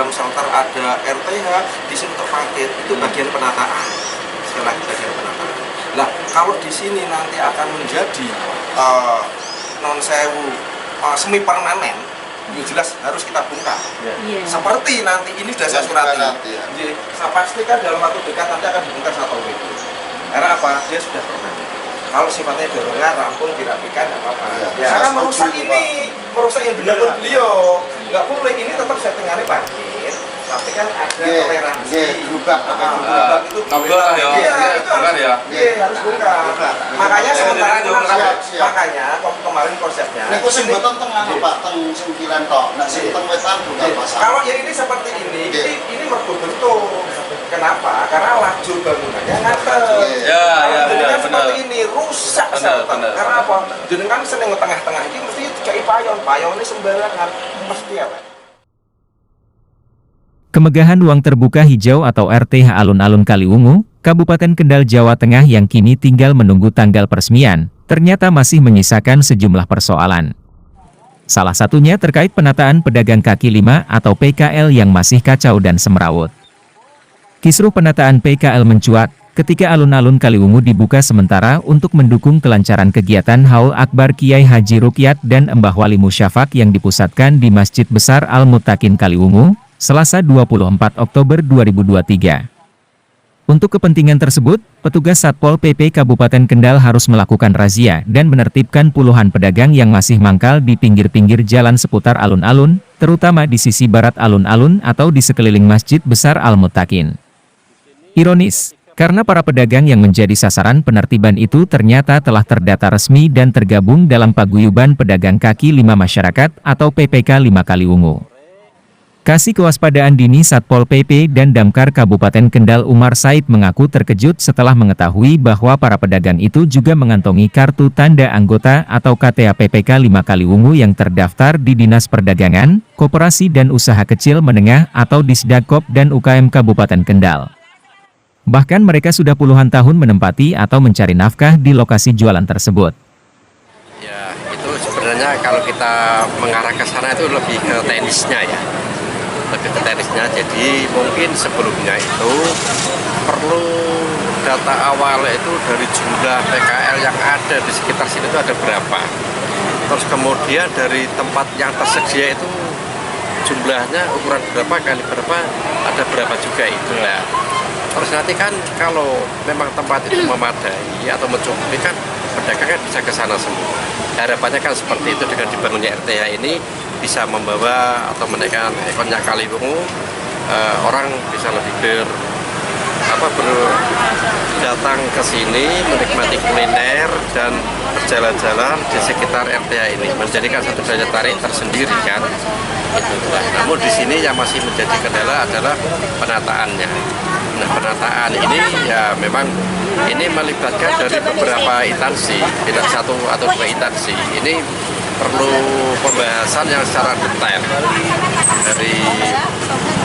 dalam shelter ada RTH, di sini untuk parkir, itu bagian penataan. Sekali lagi bagian penataan. Nah, kalau di sini nanti akan menjadi non sewu semi permanen, itu jelas harus kita bongkar. Seperti nanti ini sudah saya surati. Jadi, saya pastikan dalam waktu dekat nanti akan dibongkar satu itu. Karena apa? Dia sudah permanen. Kalau sifatnya dorongan, rampung, dirapikan, nggak apa-apa. Karena merusak ini, merusak yang benar beliau. Nggak boleh, ini tetap settingannya parkir. Tapi kan ada toleransi. Gerubak itu. Bongkar ya. Iya, harus bongkar. Makanya sementara makanya kemarin konsepnya. Nek sing boten tengah Pak, teng singkiran tok. Nek sing teng wetan bukan pasar. Kalau yang ini seperti ini mergo bentuk. Kenapa? Karena lajur bangunannya ngaten. Benar. Seperti ini rusak shelter. Karena apa? Jenengan seneng tengah-tengah ini mesti kayak payung ini sembarangan mesti apa? Kemegahan Ruang Terbuka Hijau atau RTH Alun-Alun Kaliwungu, Kabupaten Kendal, Jawa Tengah yang kini tinggal menunggu tanggal peresmian, ternyata masih menyisakan sejumlah persoalan. Salah satunya terkait penataan pedagang kaki lima atau PKL yang masih kacau dan semrawut. Kisruh penataan PKL mencuat ketika alun-alun Kaliwungu dibuka sementara untuk mendukung kelancaran kegiatan Haul Akbar Kiai Haji Rukyat dan Mbah Wali Musyafaq yang dipusatkan di Masjid Besar Al-Muttaqin Kaliwungu, Selasa 24 Oktober 2023. Untuk kepentingan tersebut, petugas Satpol PP Kabupaten Kendal harus melakukan razia dan menertibkan puluhan pedagang yang masih mangkal di pinggir-pinggir jalan seputar alun-alun, terutama di sisi barat alun-alun atau di sekeliling Masjid Besar Al-Muttaqin. Ironis, karena para pedagang yang menjadi sasaran penertiban itu ternyata telah terdata resmi dan tergabung dalam Paguyuban Pedagang Kaki Lima Masyarakat atau PPK 5 Kaliwungu. Kasih Kewaspadaan Dini Satpol PP dan Damkar Kabupaten Kendal Umar Said mengaku terkejut setelah mengetahui bahwa para pedagang itu juga mengantongi kartu tanda anggota atau KTA PPK 5 Kaliwungu yang terdaftar di Dinas Perdagangan, Koperasi dan Usaha Kecil Menengah atau Disdagkop dan UKM Kabupaten Kendal. Bahkan mereka sudah puluhan tahun menempati atau mencari nafkah di lokasi jualan tersebut. Ya, itu sebenarnya kalau kita mengarah ke sana itu lebih ke teknisnya ya. Lebih ke teknisnya, jadi mungkin sebelumnya itu perlu data awal itu dari jumlah PKL yang ada di sekitar sini itu ada berapa. Terus kemudian dari tempat yang tersedia itu jumlahnya ukuran berapa kali berapa, ada berapa juga itu lah. Terus nanti kan kalau memang tempat itu memadai atau mencukupi kan pedagang kan bisa ke sana semua. Harapannya kan seperti itu, dengan dibangunnya RTH ini bisa membawa atau menaikkan ekornya Kaliwungu, orang bisa lebih datang ke sini menikmati kuliner dan berjalan-jalan di sekitar RTH ini, menjadikan satu daya tarik tersendiri kan. Namun di sini yang masih menjadi kendala adalah penataannya. Nah, penataan ini ya memang ini melibatkan dari beberapa instansi, tidak satu atau dua instansi. Ini perlu pembahasan yang secara detail dari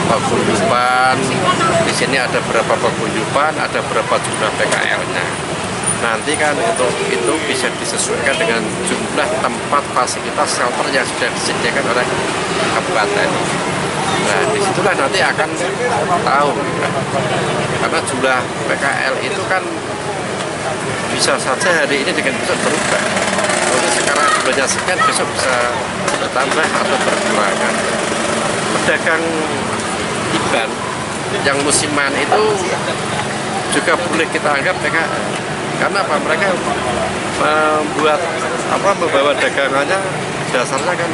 paguyuban. Di sini ada berapa paguyuban, ada berapa jumlah PKL-nya. Nanti kan untuk itu bisa disesuaikan dengan jumlah tempat fasilitas shelter yang sudah disediakan oleh kabupaten. Nah, disitulah nanti akan tahu, karena jumlah PKL itu kan bisa saja hari ini dengan besok berubah. Mungkin sekarang jumlahnya sekian, besok bisa bertambah atau berkurang. Pedagang iban yang musiman itu juga boleh kita anggap PKL. Karena apa? Mereka membawa dagangannya dasarnya kan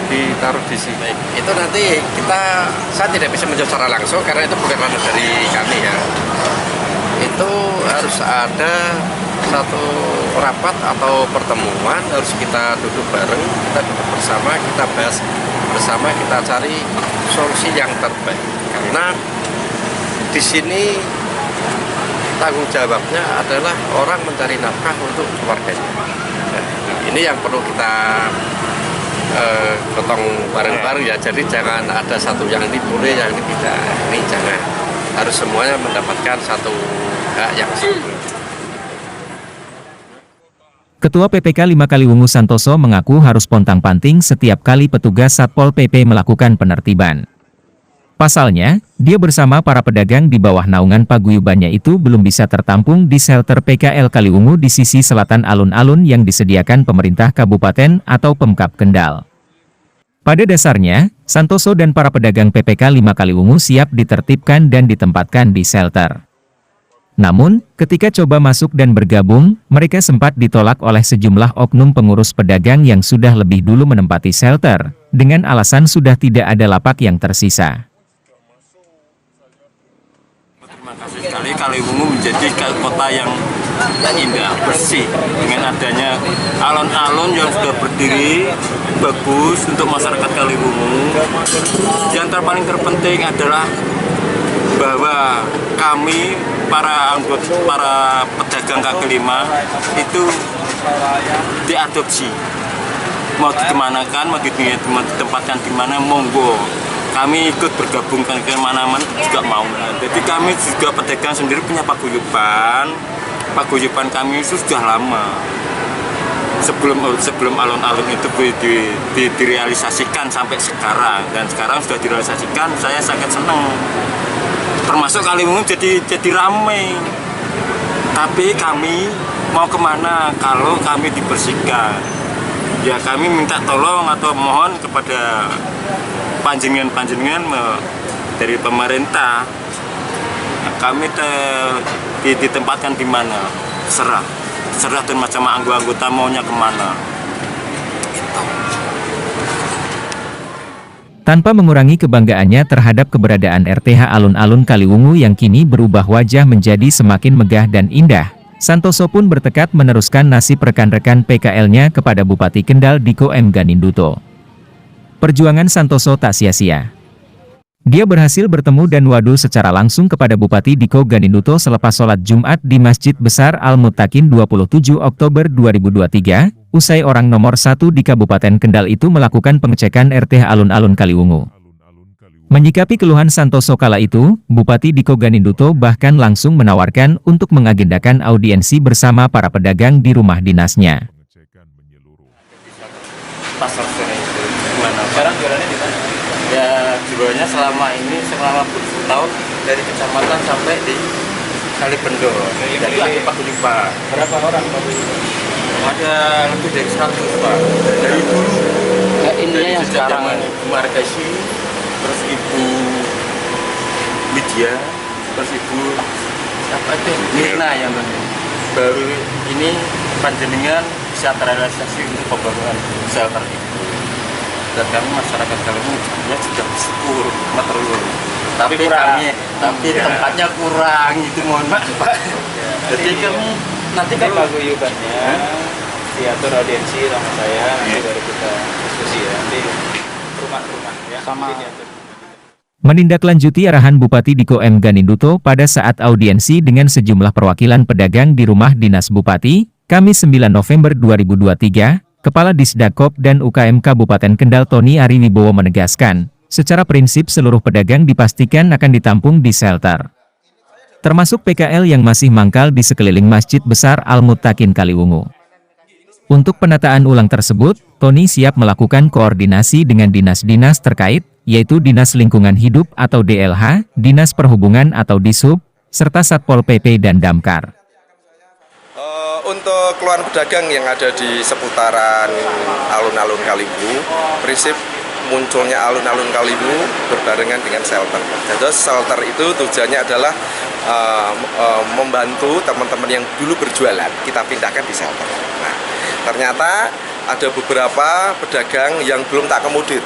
ditaruh di sini. Itu nanti saya tidak bisa menjawab secara langsung karena itu bukan ranah dari kami ya. Itu harus ada satu rapat atau pertemuan, harus kita duduk bareng, kita duduk bersama, kita bahas bersama, kita cari solusi yang terbaik. Karena di sini tanggung jawabnya adalah orang mencari nafkah untuk keluarganya. Nah, ini yang perlu kita gotong bareng-bareng ya. Jadi jangan ada satu yang ini boleh, yang ini tidak. Ini jangan. Harus semuanya mendapatkan satu hak yang sama. Ketua PPK 5 Kaliwungu Santoso mengaku harus pontang-panting setiap kali petugas Satpol PP melakukan penertiban. Pasalnya, dia bersama para pedagang di bawah naungan paguyubannya itu belum bisa tertampung di shelter PKL Kaliwungu di sisi selatan alun-alun yang disediakan pemerintah kabupaten atau Pemkab Kendal. Pada dasarnya, Santoso dan para pedagang PPK 5 Kaliwungu siap ditertibkan dan ditempatkan di shelter. Namun, ketika coba masuk dan bergabung, mereka sempat ditolak oleh sejumlah oknum pengurus pedagang yang sudah lebih dulu menempati shelter, dengan alasan sudah tidak ada lapak yang tersisa. Terima kasih sekali Kaliwungu menjadi kota yang indah, bersih, dengan adanya alun-alun yang sudah berdiri bagus untuk masyarakat Kaliwungu. Yang paling terpenting adalah bahwa kami para pedagang kaki lima itu diadopsi, mau dikemanakan, mau ditempatkan di mana, monggo. Kami ikut bergabung ke mana-mana juga mau. Jadi kami juga pedagang sendiri punya paguyuban. Paguyuban kami itu sudah lama. Sebelum alun-alun itu direalisasikan sampai sekarang, dan sekarang sudah direalisasikan, saya sangat senang. Termasuk Kaliwungu jadi ramai. Tapi kami mau kemana kalau kami dibersihkan? Ya kami minta tolong atau mohon kepada panjenengan dari pemerintah, kami ditempatkan di mana, serah dan macam anggota maunya kemana. Tanpa mengurangi kebanggaannya terhadap keberadaan RTH alun-alun Kaliwungu yang kini berubah wajah menjadi semakin megah dan indah, Santoso pun bertekad meneruskan nasib rekan-rekan PKL-nya kepada Bupati Kendal Diko M. Ganinduto. Perjuangan Santoso tak sia-sia. Dia berhasil bertemu dan wadu secara langsung kepada Bupati Diko Ganinduto selepas sholat Jumat di Masjid Besar Al-Muttaqin 27 Oktober 2023, usai orang nomor 1 di Kabupaten Kendal itu melakukan pengecekan RTH alun-alun Kaliwungu. Menyikapi keluhan Santoso kala itu, Bupati Diko Ganinduto bahkan langsung menawarkan untuk mengagendakan audiensi bersama para pedagang di rumah dinasnya. Pasar sore itu gimana? Sekarang jualannya di mana? Ya jualannya selama puluh tahun dari kecamatan sampai di Kalibendo. Jadi lagi paguyuban. Berapa orang paguyuban? Ada lebih dari 100 Pak. Dari dulu. Ya, ini yang sekarang Ibu Margasi, terus Ibu Lydia, terus Ibu siapa itu? Mirna yang baru ini panjenengan bisa terrealisasi untuk pembangunan shelter itu. Dan kami masyarakat Kaliwungu sudah bersyukur, matur. Tapi tempatnya kurang, itu mohon maaf Pak. Jadi kami nanti kan paguyubannya diatur audiensi sama saya, nanti baru kita diskusi ya, nanti rumah-rumah ya. Sama. Menindaklanjuti arahan Bupati Diko M. Ganinduto pada saat audiensi dengan sejumlah perwakilan pedagang di rumah dinas Bupati, Kamis 9 November 2023, Kepala Disdakop dan UKM Kabupaten Kendal Tony Ariwibowo menegaskan, secara prinsip seluruh pedagang dipastikan akan ditampung di shelter. Termasuk PKL yang masih mangkal di sekeliling Masjid Besar Al-Muttaqin Kaliwungu. Untuk penataan ulang tersebut, Tony siap melakukan koordinasi dengan dinas-dinas terkait, yaitu Dinas Lingkungan Hidup atau DLH, Dinas Perhubungan atau Dishub, serta Satpol PP dan Damkar. Untuk keluhan pedagang yang ada di seputaran alun-alun Kaliwungu, prinsip munculnya alun-alun Kaliwungu berbarengan dengan shelter. Jadi shelter itu tujuannya adalah membantu teman-teman yang dulu berjualan, kita pindahkan di shelter. Nah, ternyata ada beberapa pedagang yang belum tak akomodir.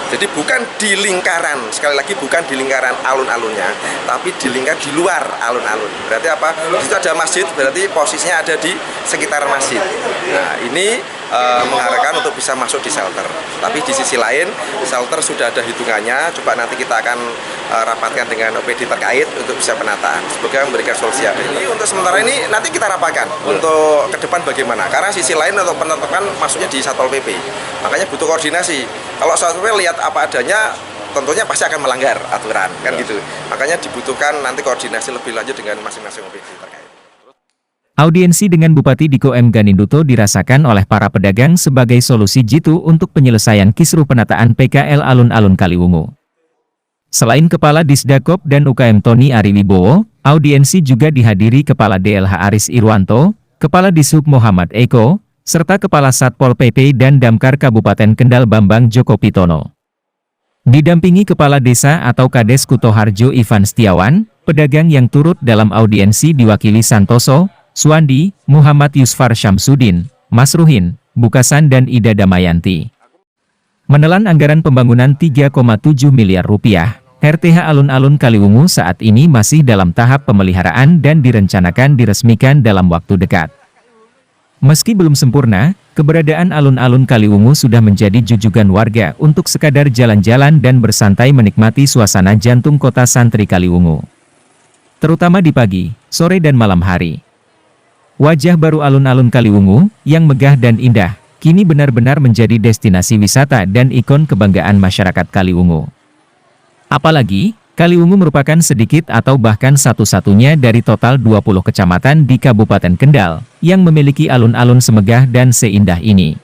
Jadi bukan di lingkaran, sekali lagi bukan di lingkaran alun-alunnya, tapi di luar alun-alun. Berarti apa? Di situ ada masjid, berarti posisinya ada di sekitar masjid. Nah, ini mengharapkan untuk bisa masuk di shelter. Tapi di sisi lain, shelter sudah ada hitungannya. Coba nanti kita akan rapatkan dengan OPD terkait untuk bisa penataan. Semoga memberikan solusi. Ini untuk sementara ini nanti kita rapatkan untuk ke depan bagaimana. Karena sisi lain untuk penetapan masuknya di Satpol PP. Makanya butuh koordinasi. Kalau Satpol PP lihat apa adanya, tentunya pasti akan melanggar aturan, kan gitu. Makanya dibutuhkan nanti koordinasi lebih lanjut dengan masing-masing OPD terkait. Audiensi dengan Bupati Diko M. Ganinduto dirasakan oleh para pedagang sebagai solusi jitu untuk penyelesaian kisruh penataan PKL alun-alun Kaliwungu. Selain Kepala Disdakop dan UKM Tony Ariwibowo, audiensi juga dihadiri Kepala DLH Aris Irwanto, Kepala Dishub Muhammad Eko, serta Kepala Satpol PP dan Damkar Kabupaten Kendal Bambang Joko Pitono. Didampingi Kepala Desa atau Kades Kutoharjo Ivan Setiawan, pedagang yang turut dalam audiensi diwakili Santoso, Suwandi, Muhammad Yusfar Syamsuddin, Mas Ruhin, Bukasan dan Ida Damayanti. Menelan anggaran pembangunan 3,7 miliar rupiah, RTH Alun-Alun Kaliwungu saat ini masih dalam tahap pemeliharaan dan direncanakan diresmikan dalam waktu dekat. Meski belum sempurna, keberadaan alun-alun Kaliwungu sudah menjadi jujugan warga untuk sekadar jalan-jalan dan bersantai menikmati suasana jantung kota santri Kaliwungu. Terutama di pagi, sore dan malam hari. Wajah baru alun-alun Kaliwungu, yang megah dan indah, kini benar-benar menjadi destinasi wisata dan ikon kebanggaan masyarakat Kaliwungu. Apalagi, Kaliwungu merupakan sedikit atau bahkan satu-satunya dari total 20 kecamatan di Kabupaten Kendal, yang memiliki alun-alun semegah dan seindah ini.